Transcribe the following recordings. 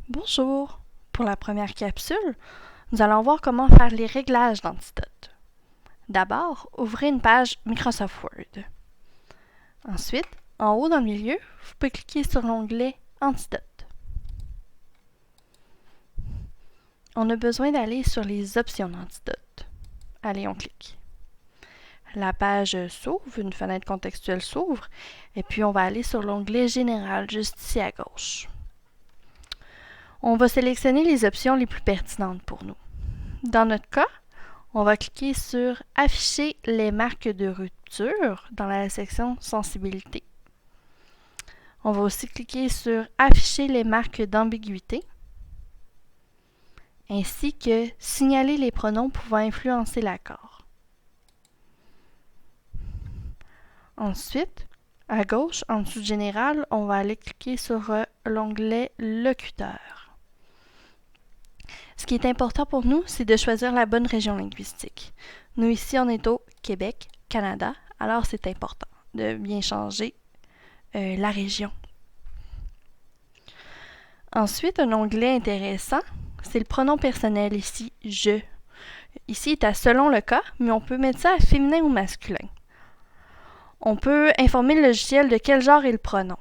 Bonjour! Pour la première capsule, nous allons voir comment faire les réglages d'Antidote. D'abord, ouvrez une page Microsoft Word. Ensuite, en haut dans le milieu, vous pouvez cliquer sur l'onglet Antidote. On a besoin d'aller sur les options d'Antidote. Allez, on clique. La page s'ouvre, une fenêtre contextuelle s'ouvre, et puis on va aller sur l'onglet Général, juste ici à gauche. On va sélectionner les options les plus pertinentes pour nous. Dans notre cas, on va cliquer sur « Afficher les marques de rupture » dans la section « Sensibilité ». On va aussi cliquer sur « Afficher les marques d'ambiguïté » ainsi que « Signaler les pronoms pouvant influencer l'accord ». Ensuite, à gauche, en dessous de Général, on va aller cliquer sur l'onglet « Locuteur ». Ce qui est important pour nous, c'est de choisir la bonne région linguistique. Nous, ici, on est au Québec, Canada, alors c'est important de bien changer la région. Ensuite, un onglet intéressant, c'est le pronom personnel ici, « je ». Ici, il est à selon le cas, mais on peut mettre ça à féminin ou masculin. On peut informer le logiciel de quel genre est le pronom.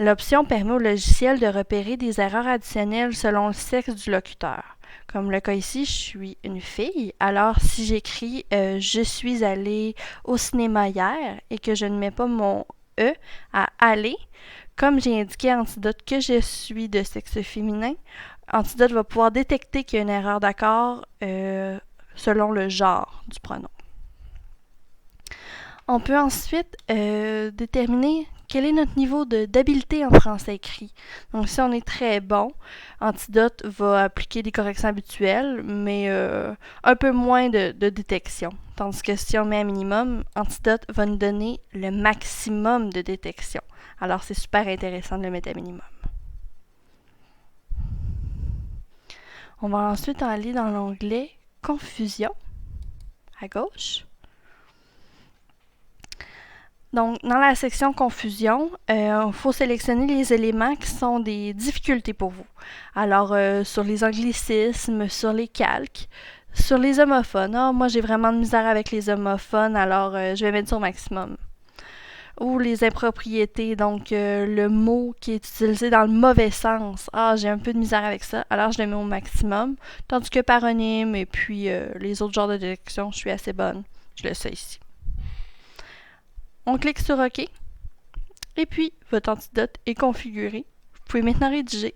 L'option permet au logiciel de repérer des erreurs additionnelles selon le sexe du locuteur. Comme le cas ici, je suis une fille, alors si j'écris « je suis allée au cinéma hier » et que je ne mets pas mon « e » à « aller », comme j'ai indiqué à Antidote que je suis de sexe féminin, Antidote va pouvoir détecter qu'il y a une erreur d'accord selon le genre du pronom. On peut ensuite déterminer quel est notre niveau d'habileté en français écrit. Donc si on est très bon, Antidote va appliquer des corrections habituelles, mais un peu moins de détection. Tandis que si on met un minimum, Antidote va nous donner le maximum de détection. Alors c'est super intéressant de le mettre à minimum. On va ensuite aller dans l'onglet Confusion, à gauche. Donc, dans la section Confusion, il faut sélectionner les éléments qui sont des difficultés pour vous. Alors, sur les anglicismes, sur les calques, sur les homophones. Moi, j'ai vraiment de misère avec les homophones, alors je vais mettre ça au maximum. Ou les impropriétés, donc le mot qui est utilisé dans le mauvais sens. J'ai un peu de misère avec ça, alors je le mets au maximum. Tandis que paronyme et puis les autres genres de détection, je suis assez bonne. Je le sais ici. On clique sur OK. Et puis, votre Antidote est configuré. Vous pouvez maintenant rédiger.